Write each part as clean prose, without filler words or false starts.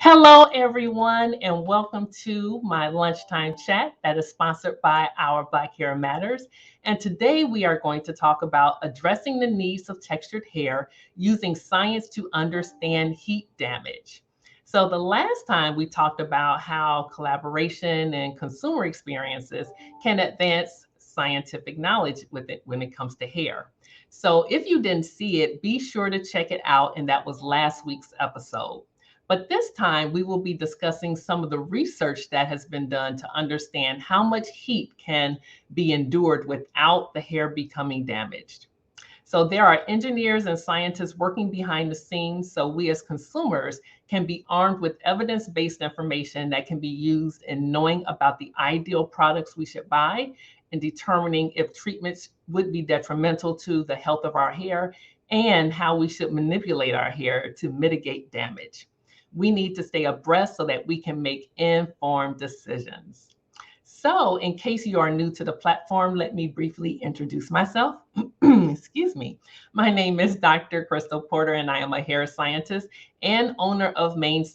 Hello, everyone, and welcome to my lunchtime chat that is sponsored by Our Black Hair Matters. And today we are going to talk about addressing the needs of textured hair using science to understand heat damage. So, the last time we talked about how collaboration and consumer experiences can advance scientific knowledge with it when it comes to hair. So, if you didn't see it, be sure to check it out. And that was last week's episode. But this time, we will be discussing some of the research that has been done to understand how much heat can be endured without the hair becoming damaged. So, there are engineers and scientists working behind the scenes, so we as consumers can be armed with evidence based information that can be used in knowing about the ideal products we should buy and determining if treatments would be detrimental to the health of our hair and how we should manipulate our hair to mitigate damage. We need to stay abreast so that we can make informed decisions. So, in case you are new to the platform, let me briefly introduce myself. Excuse me. My name is Dr. Crystal Porter, and I am a hair scientist and owner of Main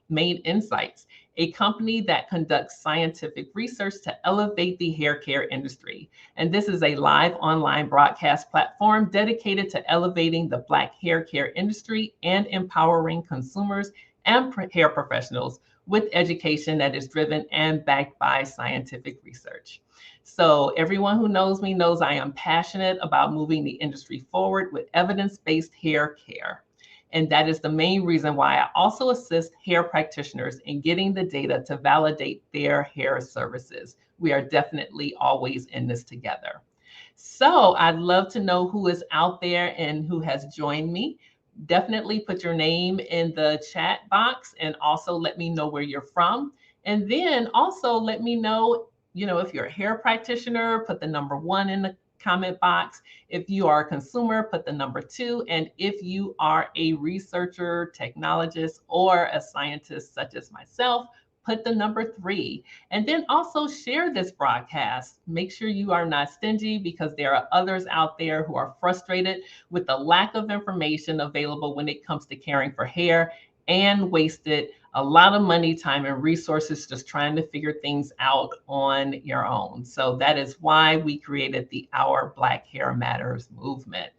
Insights, a company that conducts scientific research to elevate the hair care industry. And this is a live online broadcast platform dedicated to elevating the Black hair care industry and empowering consumers and hair professionals with education that is driven and backed by scientific research. So, everyone who knows me knows I am passionate about moving the industry forward with evidence based hair care. And that is the main reason why I also assist hair practitioners in getting the data to validate their hair services. We are definitely always in this together. So, I'd love to know who is out there and who has joined me. Definitely put your name in the chat box and also let me know where you're from. And then also let me know, if you're a hair practitioner, put the number one in the comment box. If you are a consumer, put the number two. And if you are a researcher, technologist, or a scientist such as myself, put the number three. And then also share this broadcast. Make sure you are not stingy because there are others out there who are frustrated with the lack of information available when it comes to caring for hair and wasted a lot of money, time, and resources just trying to figure things out on your own. So that is why we created the Our Black Hair Matters movement.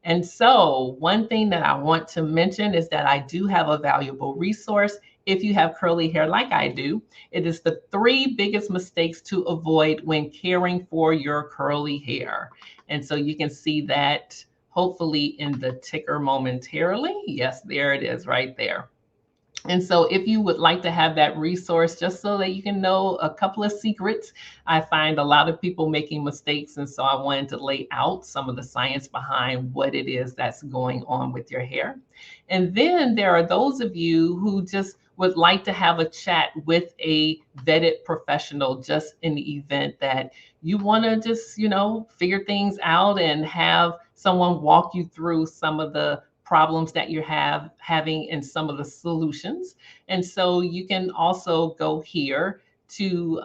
And so, one thing that I want to mention is that I do have a valuable resource. If you have curly hair like I do, it is the three biggest mistakes to avoid when caring for your curly hair. And so you can see that hopefully in the ticker momentarily. Yes, there it is right there. And so, if you would like to have that resource just so that you can know a couple of secrets, I find a lot of people making mistakes. And so, I wanted to lay out some of the science behind what it is that's going on with your hair. And then there are those of you who just would like to have a chat with a vetted professional just in the event that you want to just, figure things out and have someone walk you through some of the problems that you have having and some of the solutions. And so you can also go here to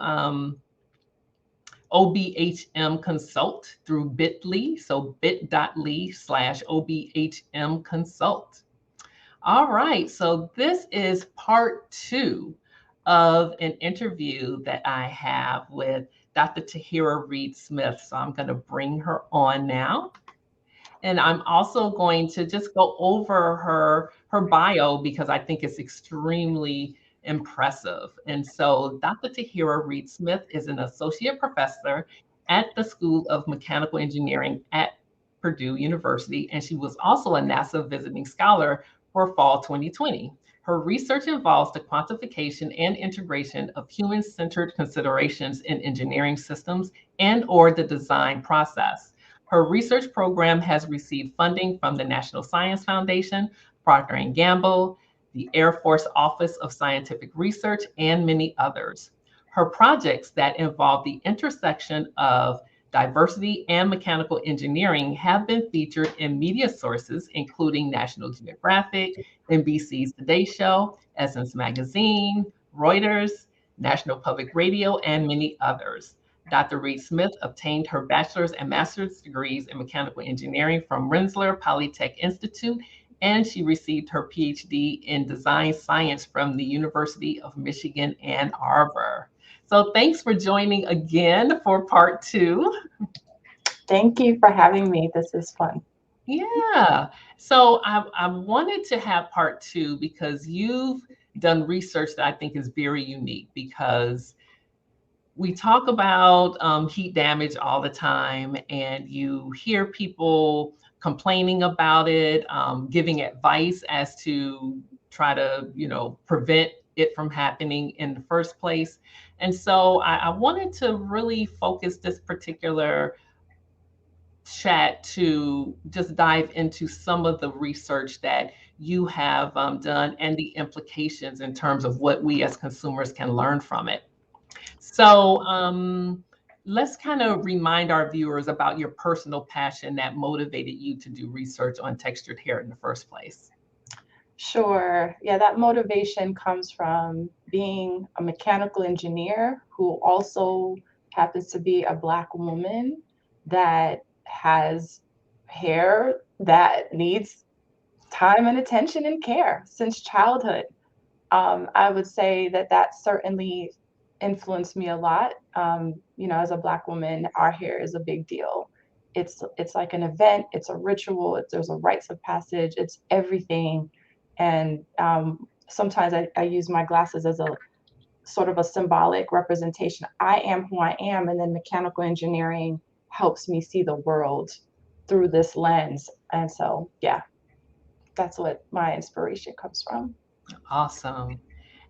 OBHM Consult through bit.ly. So bit.ly/OBHM Consult. All right. So this is part two of an interview that I have with Dr. Tahira Reid Smith. So I'm going to bring her on now. And I'm also going to just go over her bio because I think it's extremely impressive. And so Dr. Tahira Reid Smith is an associate professor at the School of Mechanical Engineering at Purdue University, and she was also a NASA visiting scholar for fall 2020. Her research involves the quantification and integration of human-centered considerations in engineering systems and or the design process. Her research program has received funding from the National Science Foundation, Procter & Gamble, the Air Force Office of Scientific Research, and many others. Her projects that involve the intersection of diversity and mechanical engineering have been featured in media sources, including National Geographic, NBC's Today Show, Essence Magazine, Reuters, National Public Radio, and many others. Dr. Reid Smith obtained her bachelor's and master's degrees in mechanical engineering from Rensselaer Polytech Institute and she received her PhD in design science from the University of Michigan, Ann Arbor. So thanks for joining again for part two. Thank you for having me. This is fun. Yeah. So I wanted to have part two because you've done research that I think is very unique because we talk about heat damage all the time, and you hear people complaining about it, giving advice as to try to, prevent it from happening in the first place. And so I wanted to really focus this particular chat to just dive into some of the research that you have done and the implications in terms of what we as consumers can learn from it. So let's kind of remind our viewers about your personal passion that motivated you to do research on textured hair in the first place. Sure. Yeah, that motivation comes from being a mechanical engineer who also happens to be a Black woman that has hair that needs time and attention and care since childhood. I would say that that certainly influenced me a lot. As a Black woman, our hair is a big deal. It's like an event. It's a ritual. There's a rites of passage. It's everything. And sometimes I use my glasses as a sort of a symbolic representation. I am who I am, and then mechanical engineering helps me see the world through this lens. And so, yeah, that's what my inspiration comes from. Awesome.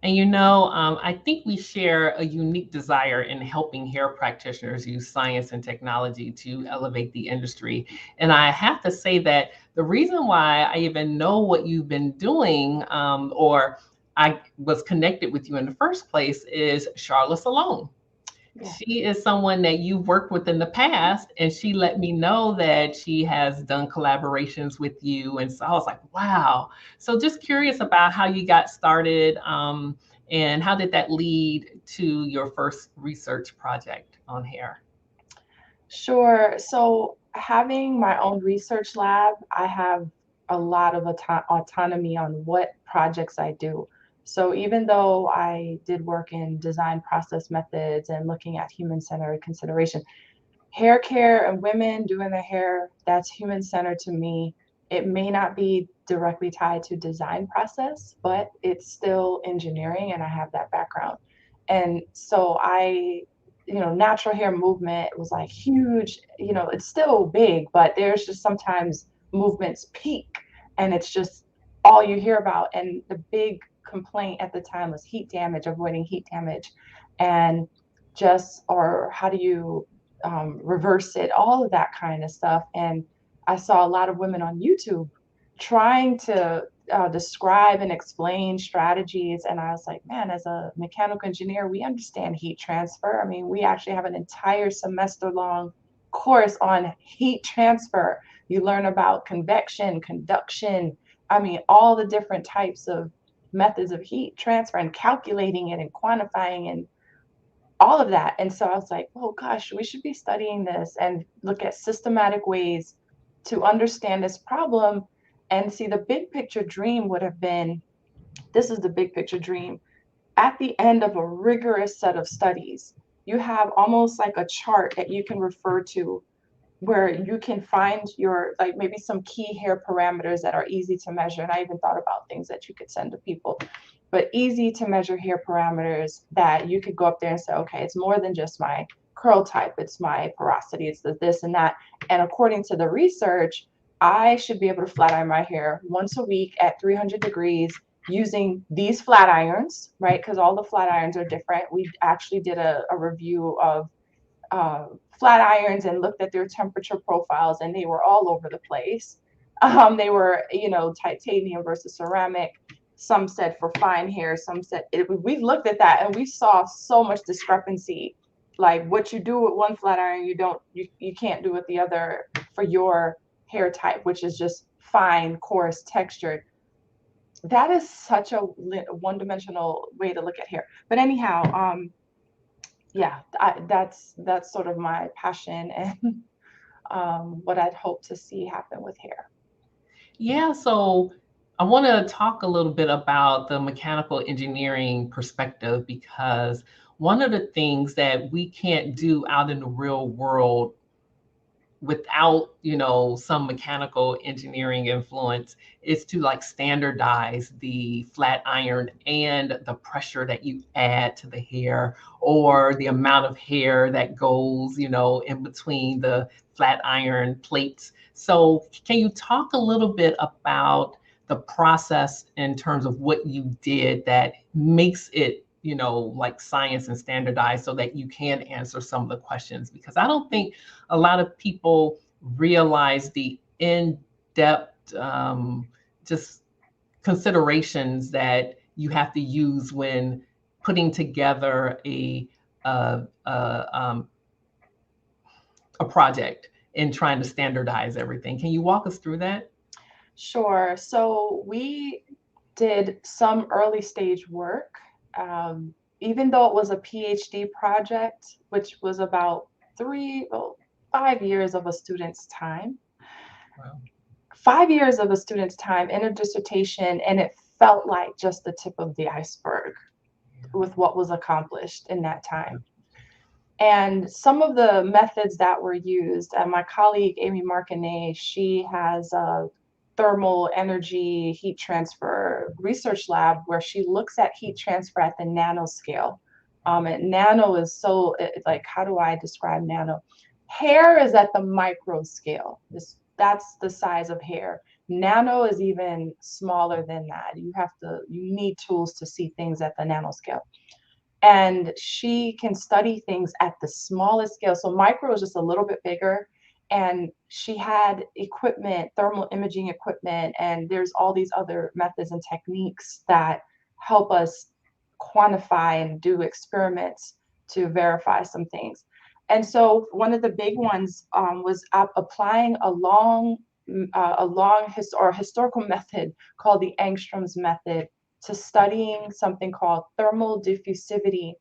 And I think we share a unique desire in helping hair practitioners use science and technology to elevate the industry. And I have to say that the reason why I even know what you've been doing, or I was connected with you in the first place, is Charlotte Salone. Yeah. She is someone that you've worked with in the past, and she let me know that she has done collaborations with you. And so I was like, wow. So just curious about how you got started, and how did that lead to your first research project on hair? Sure. So, having my own research lab, I have a lot of autonomy on what projects I do. So, even though I did work in design process methods and looking at human centered consideration, hair care and women doing their hair, that's human centered to me. It may not be directly tied to design process, but it's still engineering and I have that background. And so natural hair movement was like huge, it's still big, but there's just sometimes movements peak and it's just all you hear about. And the big complaint at the time was heat damage, avoiding heat damage. And or how do you reverse it, all of that kind of stuff. And I saw a lot of women on YouTube trying to describe and explain strategies. And I was like, man, as a mechanical engineer, we understand heat transfer. I mean, we actually have an entire semester long course on heat transfer. You learn about convection, conduction, I mean, all the different types of methods of heat transfer and calculating it and quantifying and all of that. And so I was like, oh gosh, we should be studying this and look at systematic ways to understand this problem and see the big picture dream would have been this is the big picture dream. At the end of a rigorous set of studies, you have almost like a chart that you can refer to where you can find your like maybe some key hair parameters that are easy to measure. And I even thought about things that you could send to people, but easy to measure hair parameters that you could go up there and say, okay, it's more than just my curl type, it's my porosity, it's the this and that. And according to the research, I should be able to flat iron my hair once a week at 300 degrees using these flat irons, right? Because all the flat irons are different. We actually did a review of uh, flat irons and looked at their temperature profiles, and they were all over the place. They were, titanium versus ceramic. Some said for fine hair, some said we looked at that and we saw so much discrepancy. Like what you do with one flat iron, you can't do with the other for your hair type, which is just fine, coarse, textured. That is such a one-dimensional way to look at hair. But anyhow, yeah, that's sort of my passion and what I'd hope to see happen with hair. Yeah, so I want to talk a little bit about the mechanical engineering perspective because one of the things that we can't do out in the real world without, some mechanical engineering influence is to like standardize the flat iron and the pressure that you add to the hair or the amount of hair that goes, in between the flat iron plates. So can you talk a little bit about the process in terms of what you did that makes it, like science and standardized so that you can answer some of the questions? Because I don't think a lot of people realize the in-depth just considerations that you have to use when putting together a, a, um, a project and trying to standardize everything. Can you walk us through that? Sure. So we did some early stage work, even though it was a PhD project, which was about 5 years of a student's time. Wow. 5 years of a student's time in a dissertation, and it felt like just the tip of the iceberg with what was accomplished in that time. And some of the methods that were used, my colleague Amy Martinet, she has a thermal energy heat transfer research lab where she looks at heat transfer at the nanoscale. And nano is so, like, how do I describe nano? Hair is at the micro scale. That's the size of hair. Nano is even smaller than that. You need tools to see things at the nanoscale, and she can study things at the smallest scale. So micro is just a little bit bigger. And she had equipment, thermal imaging equipment, and there's all these other methods and techniques that help us quantify and do experiments to verify some things. And so one of the big ones was applying a historical method called the Angstrom's method to studying something called thermal diffusivity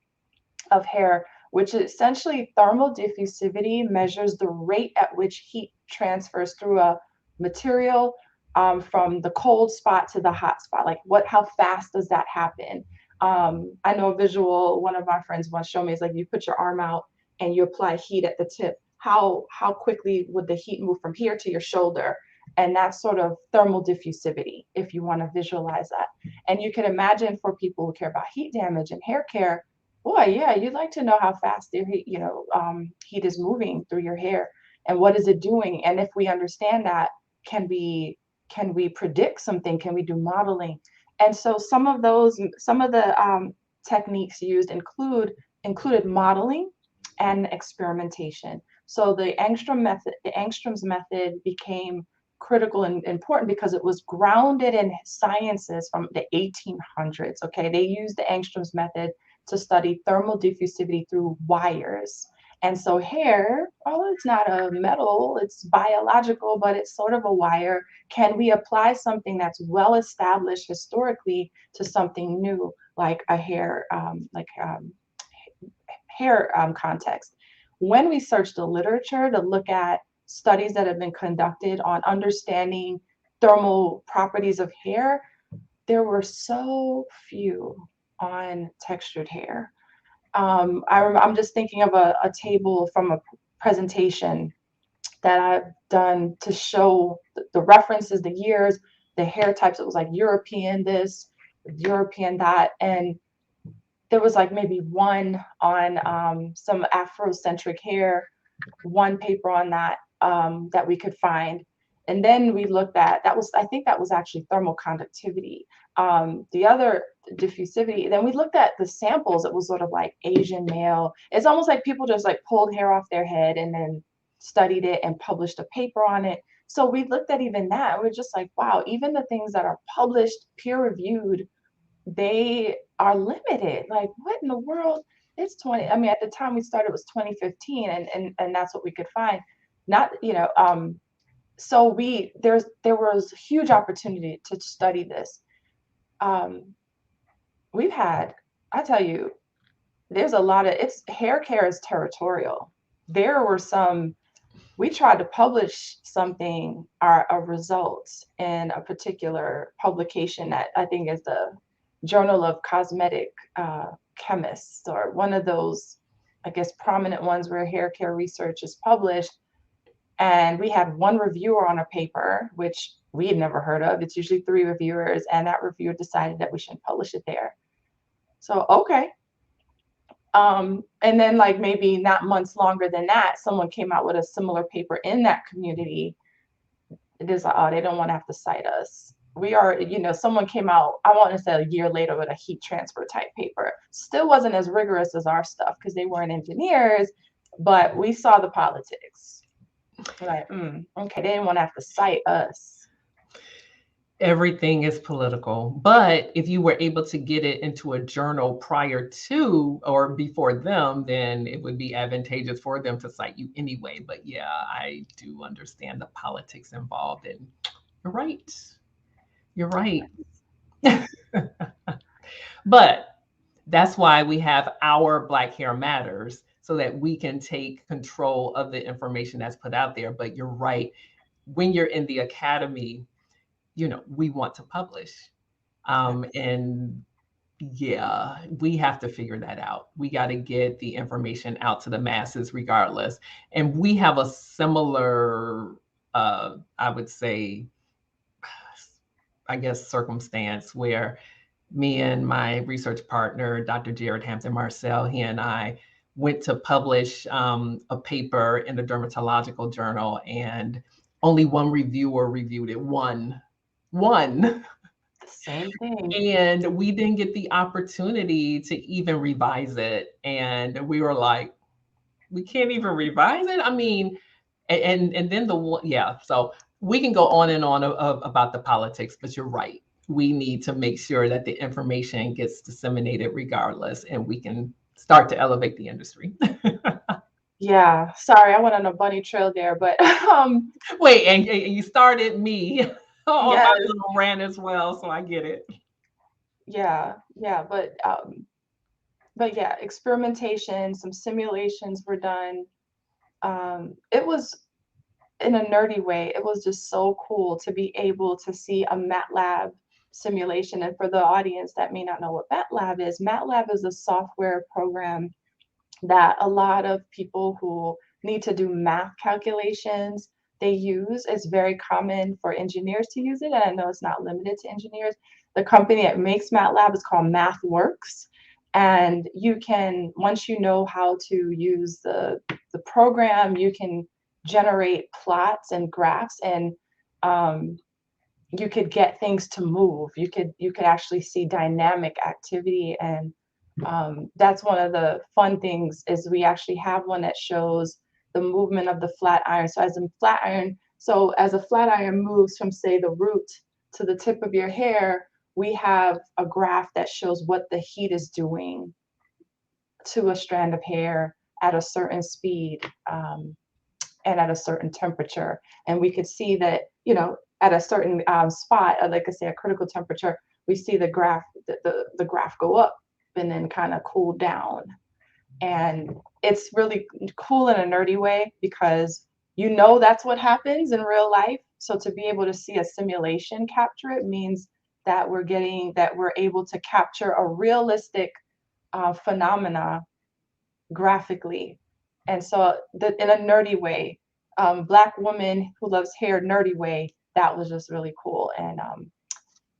of hair, which is essentially thermal diffusivity measures the rate at which heat transfers through a material, from the cold spot to the hot spot. Like how fast does that happen? I know a visual, one of my friends once showed me, is like you put your arm out and you apply heat at the tip. How quickly would the heat move from here to your shoulder? And that's sort of thermal diffusivity, if you want to visualize that. And you can imagine, for people who care about heat damage and hair care, boy, yeah, you'd like to know how fast the heat is moving through your hair and what is it doing. And if we understand that, can we predict something? Can we do modeling? And so some of the techniques used included modeling and experimentation. So the Angstrom's method became critical and important because it was grounded in sciences from the 1800s. Okay, they used the Angstrom's method to study thermal diffusivity through wires. And so hair, well, it's not a metal, it's biological, but it's sort of a wire. Can we apply something that's well established historically to something new, like a hair context? When we search the literature to look at studies that have been conducted on understanding thermal properties of hair, there were so few on textured hair. I'm just thinking of a table from a presentation that I've done to show the references, the years, the hair types. It was like European this, European that, and there was like maybe one on some Afrocentric hair, one paper on that that we could find. And then we looked at, I think that was actually thermal conductivity. The other, diffusivity. Then we looked at the samples. It was sort of like Asian male. It's almost like people just like pulled hair off their head and then studied it and published a paper on it. So we looked at even that. We're just like, wow, even the things that are published, peer reviewed, they are limited. Like, what in the world? It's 20. I mean, at the time we started, it was 2015, and that's what we could find. Not, so there was huge opportunity to study this. Um, we've had, I tell you, there's a lot of, it's hair care is territorial. There were some we tried to publish something, our results in a particular publication that I think is the Journal of Cosmetic Chemists, or one of those, I guess, prominent ones where hair care research is published. And we had one reviewer on a paper, which we had never heard of. It's usually three reviewers, and that reviewer decided that we shouldn't publish it there. So, okay. And then, like, maybe not months longer than that, someone came out with a similar paper in that community. It is like, oh, they don't want to have to cite us. We are, someone came out, I want to say a year later, with a heat transfer type paper. Still wasn't as rigorous as our stuff because they weren't engineers, but we saw the politics. Like, okay, they didn't want to have to cite us. Everything is political. But if you were able to get it into a journal prior to or before them, then it would be advantageous for them to cite you anyway. But yeah, I do understand the politics involved. And you're right. You're right. But that's why we have our Black Hair Matters, so that we can take control of the information that's put out there. But you're right. When you're in the academy, we want to publish. And yeah, we have to figure that out. We got to get the information out to the masses regardless. And we have a similar, I would say, I guess, circumstance where me and my research partner, Dr. Jared Hampton Marcel, he and I went to publish a paper in the dermatological journal, and only one reviewer reviewed it. One. Same thing. And we didn't get the opportunity to even revise it. And we were like, we can't even revise it. I mean, and then the one, yeah. So we can go on and on about the politics, but you're right. We need to make sure that the information gets disseminated regardless, and we can start to elevate the industry. Yeah, sorry, I went on a bunny trail there, but Wait, and you started me on my yes, little rant as well, so I get it. yeah, but yeah, experimentation, some simulations were done. It was, in a nerdy way, it was just so cool to be able to see a MATLAB simulation. And for the audience that may not know what MATLAB is a software program that a lot of people who need to do math calculations, they use. It's very common for engineers to use it, and I know it's not limited to engineers. The company that makes MATLAB is called MathWorks, and you can, once you know how to use the program, you can generate plots and graphs, and um, you could get things to move. You could actually see dynamic activity, and that's one of the fun things is we actually have one that shows the movement of the flat iron. So as a flat iron moves from, say, the root to the tip of your hair, we have a graph that shows what the heat is doing to a strand of hair at a certain speed. And at a certain temperature. And we could see that, at a certain spot, like I say, a critical temperature, we see the graph go up and then kind of cool down. And it's really cool in a nerdy way because that's what happens in real life. So to be able to see a simulation capture it means that we're able to capture a realistic phenomena graphically. And so in a nerdy way, Black woman who loves hair nerdy way, that was just really cool. And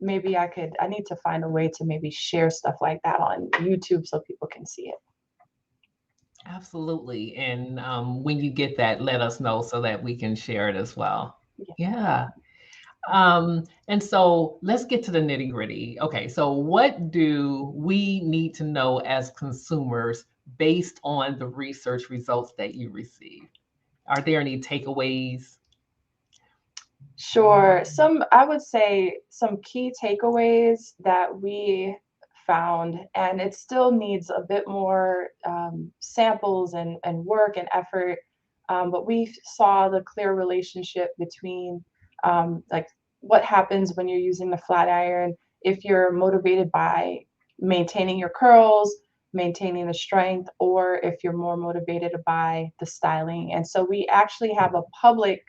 maybe I need to find a way to maybe share stuff like that on YouTube so people can see it. Absolutely. And when you get that, let us know so that we can share it as well. Yeah. Yeah. And so let's get to the nitty gritty. Okay. So, what do we need to know as consumers based on the research results that you receive? Are there any takeaways? Sure. I would say some key takeaways that we found, and it still needs a bit more samples and work and effort, but we saw the clear relationship between like what happens when you're using the flat iron. If you're motivated by maintaining your curls, maintaining the strength, or if you're more motivated by the styling. And so we actually have a public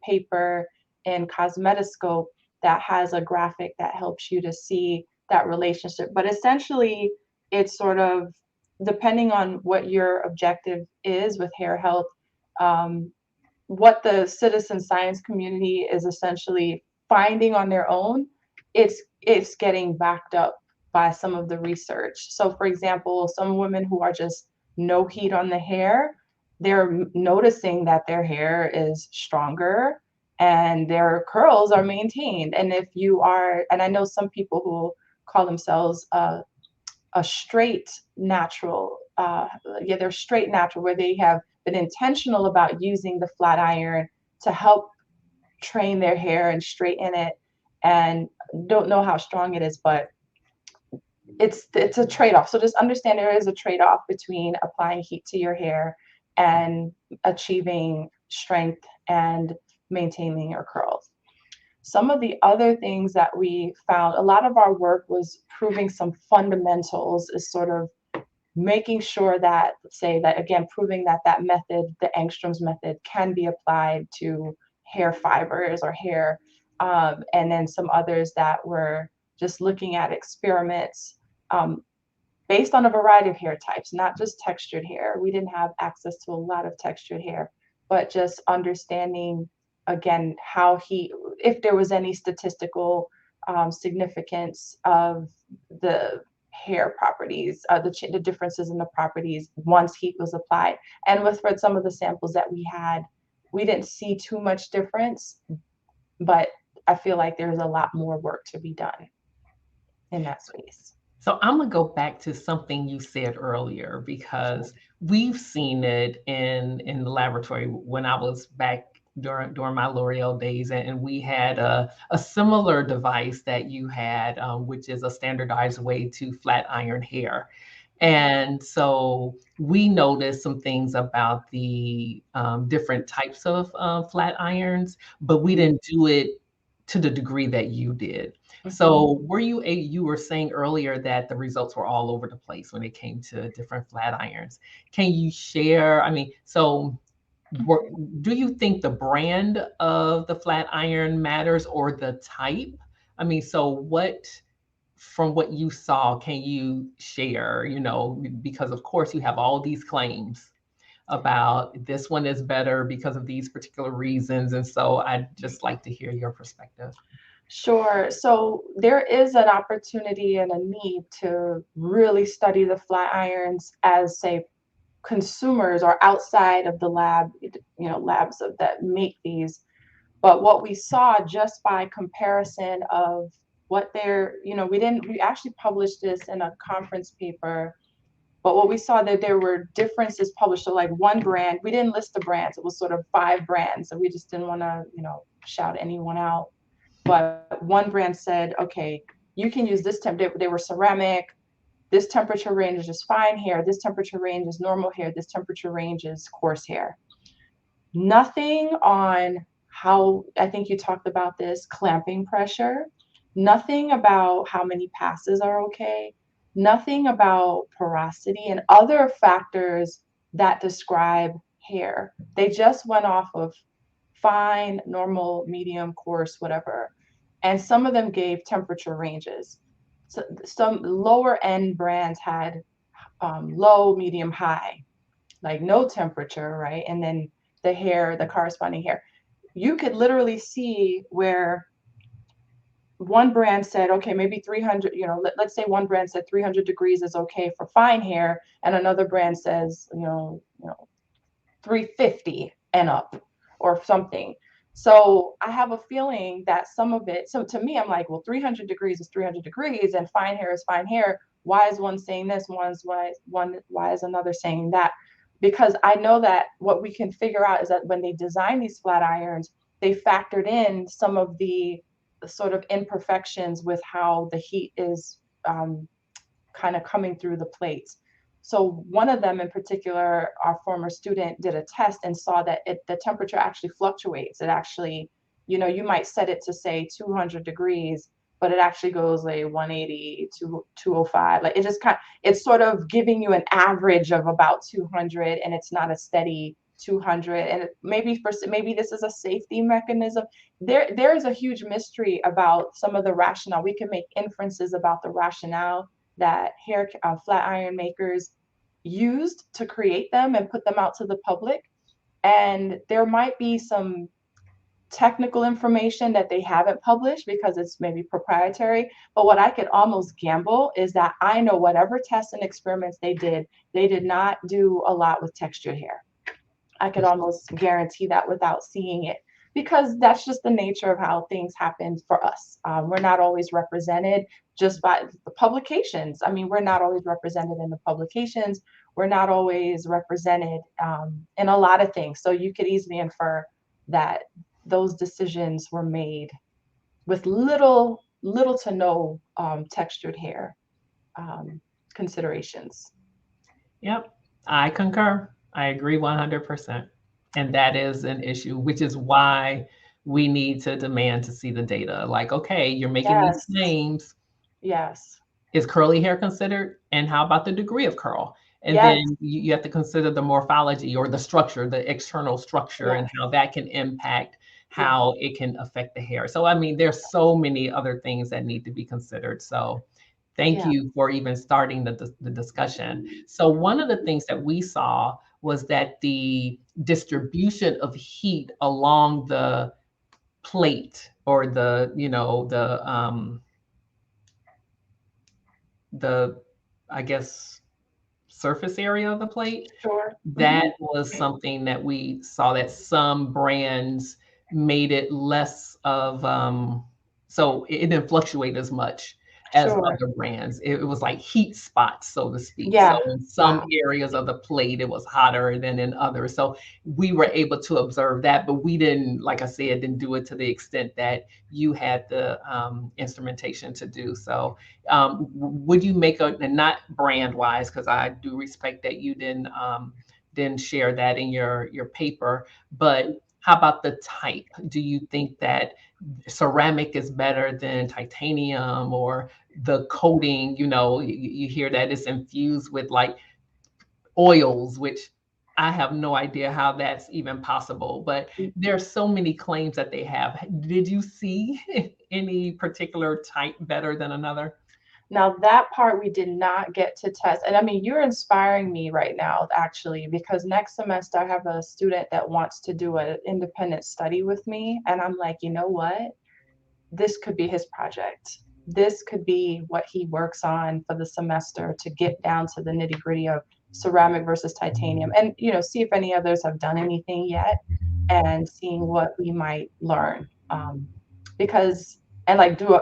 paper in Cosmetoscope that has a graphic that helps you to see that relationship. But essentially, it's sort of depending on what your objective is with hair health, um, what the citizen science community is essentially finding on their own, it's getting backed up by some of the research. So for example, some women who are just no heat on the hair, they're noticing that their hair is stronger and their curls are maintained. And if you are, and I know some people who call themselves a straight natural, they're straight natural, where they have been intentional about using the flat iron to help train their hair and straighten it, and don't know how strong it is, but it's a trade-off. So just understand there is a trade-off between applying heat to your hair and achieving strength and maintaining your curls. Some of the other things that we found, a lot of our work was proving some fundamentals, is sort of making sure that, say that again, proving that that method, the Engstrom's method, can be applied to hair fibers or hair, and then some others that were just looking at experiments um, based on a variety of hair types, not just textured hair. We didn't have access to a lot of textured hair, but just understanding again how he, if there was any statistical significance of the hair properties, the differences in the properties once heat was applied. And with for some of the samples that we had, we didn't see too much difference, but I feel like there's a lot more work to be done in that space. So I'm gonna go back to something you said earlier because we've seen it in the laboratory when I was back during my L'Oreal days, and we had a similar device that you had, which is a standardized way to flat iron hair. And so we noticed some things about the different types of flat irons, but we didn't do it to the degree that you did. Mhm. So you were saying earlier that the results were all over the place when it came to different flat irons. Can you share? I mean, so were, do you think the brand of the flat iron matters or the type? I mean, so what from what you saw can you share, because of course you have all these claims about this one is better because of these particular reasons. And so I'd just like to hear your perspective. Sure. So there is an opportunity and a need to really study the flat irons as, say, consumers or outside of the lab, labs that make these. But what we saw just by comparison of what they're, we actually published this in a conference paper, but what we saw that there were differences published. So like one brand, we didn't list the brands. It was sort of 5 brands. So we just didn't want to, shout anyone out. But one brand said, okay, you can use this temp. They were ceramic. This temperature range is just fine hair. This temperature range is normal hair. This temperature range is coarse hair. Nothing on how, I think you talked about this, clamping pressure. Nothing about how many passes are okay. Nothing about porosity and other factors that describe hair. They just went off of fine, normal, medium, coarse, whatever. And some of them gave temperature ranges. So some lower end brands had low, medium, high, like no temperature, right? And then the hair, the corresponding hair. You could literally see where one brand said, okay, maybe 300, let's say one brand said 300 degrees is okay for fine hair, and another brand says, 350 and up or something. So I have a feeling that some of it, so to me, I'm like, well, 300 degrees is 300 degrees and fine hair is fine hair. Why is one saying this? Why is another saying that? Because I know that what we can figure out is that when they design these flat irons, they factored in some of the sort of imperfections with how the heat is kind of coming through the plates. So one of them in particular, our former student did a test and saw that the temperature actually fluctuates. It actually, you might set it to say 200 degrees, but it actually goes like 180 to 205. Like it just it's sort of giving you an average of about 200, and it's not a steady 200. And maybe this is a safety mechanism. There is a huge mystery about some of the rationale. We can make inferences about the rationale that hair flat iron makers used to create them and put them out to the public. And there might be some technical information that they haven't published because it's maybe proprietary. But what I could almost gamble is that I know whatever tests and experiments they did not do a lot with textured hair. I could almost guarantee that without seeing it, because that's just the nature of how things happen for us. We're not always represented just by the publications. I mean, we're not always represented in the publications. We're not always represented in a lot of things. So you could easily infer that those decisions were made with little to no textured hair considerations. Yep, I concur. I agree 100%. And that is an issue, which is why we need to demand to see the data. Like, okay, you're making these Yes, claims. yes, Is curly hair considered? And how about the degree of curl? And yes, then you have to consider the morphology or the structure, the external structure, yes, and how that can impact yes, how it can affect the hair. So, I mean, there's so many other things that need to be considered. So, thank yeah. you for even starting the discussion. So, one of the things that we saw was that the distribution of heat along the plate or the I guess surface area of the plate, Sure. that was something that we saw that some brands made it less of, so it didn't fluctuate as much as Sure. other brands. It was like heat spots, so to speak. Yeah. So in some Wow. areas of the plate, it was hotter than in others. So we were able to observe that, but we didn't, like I said, didn't do it to the extent that you had the instrumentation to do. So would you make and not brand wise, because I do respect that you didn't share that in your paper, but how about the type? Do you think that ceramic is better than titanium, or the coating? You hear that it's infused with like oils, which I have no idea how that's even possible, but there's so many claims that they have. Did you see any particular type better than another? Now that part we did not get to test. And I mean, you're inspiring me right now, actually, because next semester I have a student that wants to do an independent study with me. And I'm like, you know what? This could be his project. This could be what he works on for the semester to get down to the nitty gritty of ceramic versus titanium, and see if any others have done anything yet, and seeing what we might learn. Because and like do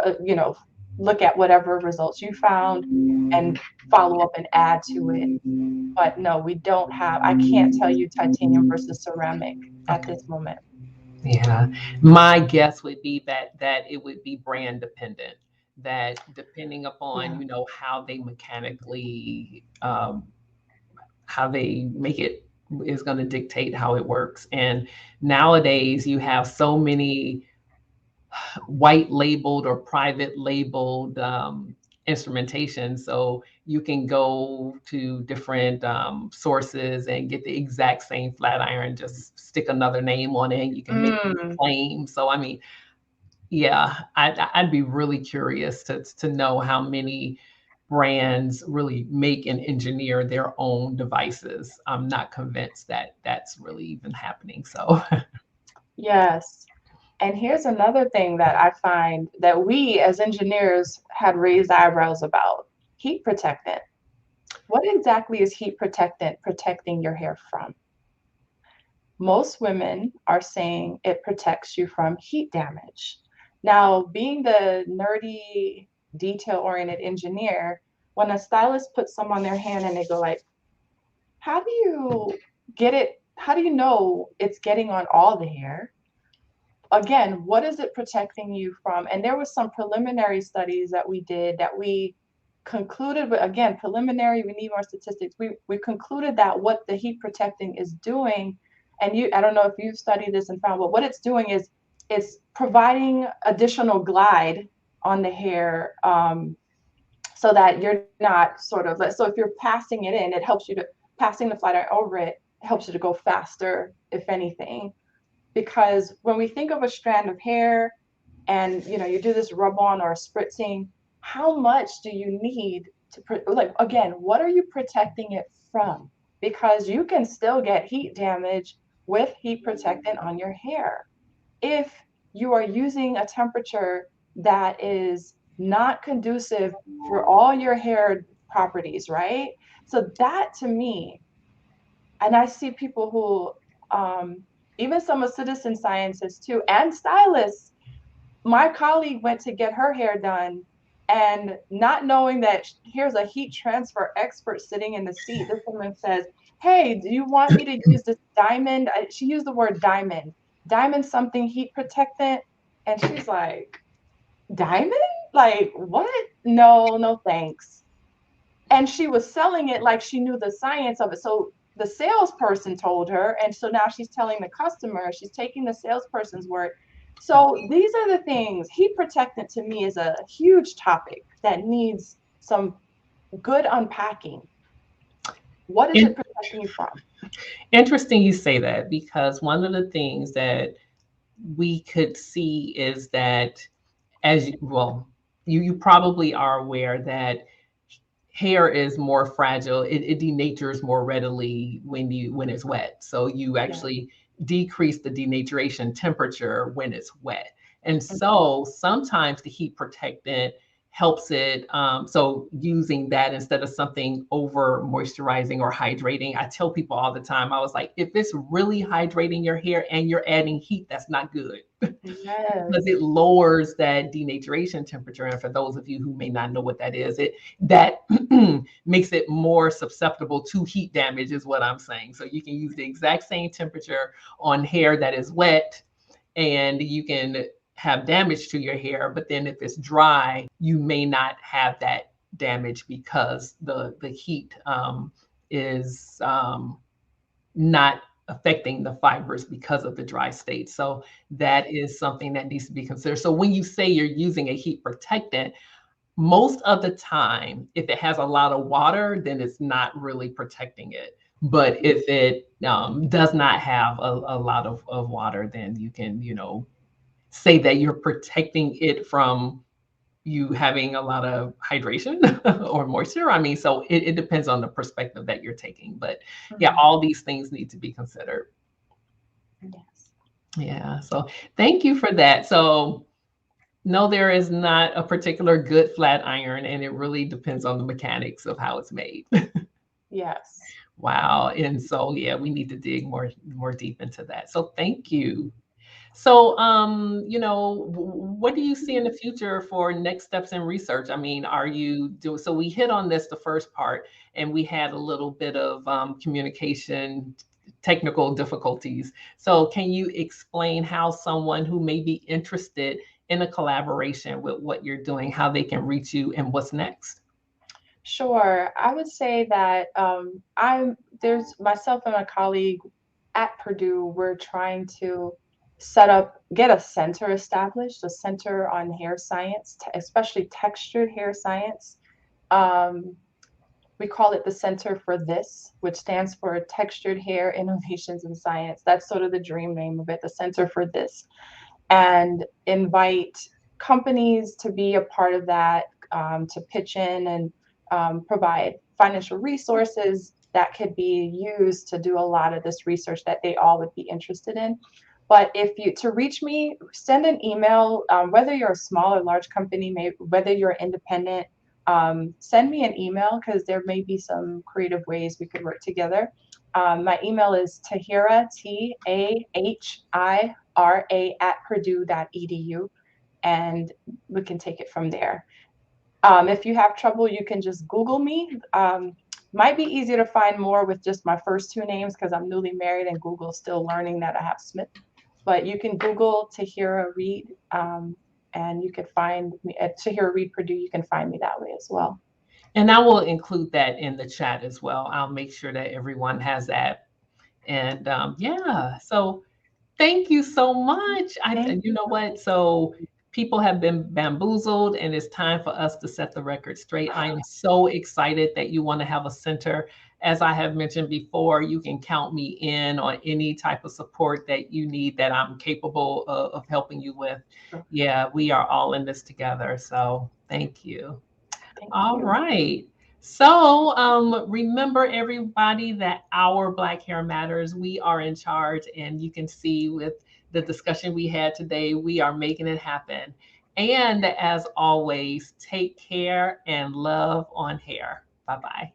look at whatever results you found and follow up and add to it. But no, we don't have. I can't tell you titanium versus ceramic at Okay. this moment. Yeah, my guess would be that it would be brand dependent. That depending upon Yeah. how they mechanically how they make it is going to dictate how it works. And nowadays you have so many white labeled or private labeled instrumentation. So you can go to different sources and get the exact same flat iron, just stick another name on it, and you can make these Mm. claims. So, I mean, yeah, I'd be really curious to know how many brands really make and engineer their own devices. I'm not convinced that that's really even happening. So, Yes. And here's another thing that I find that we as engineers had raised eyebrows about: heat protectant. What exactly is heat protectant protecting your hair from? Most women are saying it protects you from heat damage. Now, being the nerdy, detail-oriented engineer, when a stylist puts some on their hand and they go like, how do you get it? How do you know it's getting on all the hair? Again, what is it protecting you from? And there was some preliminary studies that we did that we concluded, but again, preliminary, we need more statistics. We concluded that what the heat protecting is doing, and I don't know if you've studied this and found, but what it's doing is it's providing additional glide on the hair, so that you're not sort of, so if you're passing it in, it helps you to, passing the flat iron over it helps you to go faster, if anything. Because when we think of a strand of hair and you do this rub on or spritzing, how much do you need to like, again, what are you protecting it from? Because you can still get heat damage with heat protectant on your hair if you are using a temperature that is not conducive for all your hair properties, right? So that to me, and I see people who, even some of citizen scientists too, and stylists. My colleague went to get her hair done, and not knowing that here's a heat transfer expert sitting in the seat, this woman says, "Hey, do you want me to use this diamond?" She used the word diamond something heat protectant. And she's like, "Diamond? Like what? No, no thanks." And she was selling it like she knew the science of it. So the salesperson told her, and so now she's telling the customer, she's taking the salesperson's word. So these are the things. Heat protectant to me is a huge topic that needs some good unpacking. What is it In- protecting you from? Interesting you say that, because one of the things that we could see is that, well, you probably are aware that hair is more fragile. It denatures more readily when it's wet. So you Yeah. actually decrease the denaturation temperature when it's wet. And Mm. so sometimes the heat protectant helps it. So using that instead of something over moisturizing or hydrating, I tell people all the time, I was like, if it's really hydrating your hair and you're adding heat, that's not good. Because Yes. it lowers that denaturation temperature. And for those of you who may not know what that is, it that makes it more susceptible to heat damage, is what I'm saying. So you can use the exact same temperature on hair that is wet, and you can have damage to your hair. But then if it's dry, you may not have that damage because the heat is not affecting the fibers because of the dry state. So that is something that needs to be considered. So when you say you're using a heat protectant, most of the time, if it has a lot of water, then it's not really protecting it. But if it does not have a lot of water, then you can, say that you're protecting it from you having a lot of hydration or moisture. I mean, so it depends on the perspective that you're taking. But yeah, Mhm. all these things need to be considered. Yes. Yeah. So thank you for that. So no, there is not a particular good flat iron, and it really depends on the mechanics of how it's made. Yes. Wow. And so yeah, we need to dig more deep into that. So thank you. So, what do you see in the future for next steps in research? I mean, are you doing, so we hit on this the first part, and we had a little bit of communication technical difficulties. So, can you explain how someone who may be interested in a collaboration with what you're doing, how they can reach you and what's next? Sure. I would say that there's myself and my colleague at Purdue, we're trying to get a center established, a center on hair science, especially textured hair science. Um, we call it the Center for This, which stands for Textured Hair Innovations in Science. That's sort of the dream name of it, the Center for This. And invite companies to be a part of that, to pitch in and provide financial resources that could be used to do a lot of this research that they all would be interested in. But to reach me, send an email, whether you're a small or large company, whether you're independent, send me an email because there may be some creative ways we could work together. My email is Tahira, TAHIRA at purdue.edu, and we can take it from there. If you have trouble, you can just Google me. Might be easier to find more with just my first two names because I'm newly married and Google's still learning that I have Smith. But you can Google Tahira Reid, and you could find me at Tahira Reid Purdue. You can find me that way as well. And I will include that in the chat as well. I'll make sure that everyone has that. And yeah, so thank you so much. Thank You know what? So People have been bamboozled, and it's time for us to set the record straight. I am so excited that you want to have a center. As I have mentioned before, you can count me in on any type of support that you need that I'm capable of helping you with. Yeah, we are all in this together. So thank you. Thank All you. right. So remember, everybody, that our Black Hair Matters, we are in charge. And you can see with the discussion we had today, we are making it happen. And as always, take care and love on hair. Bye-bye.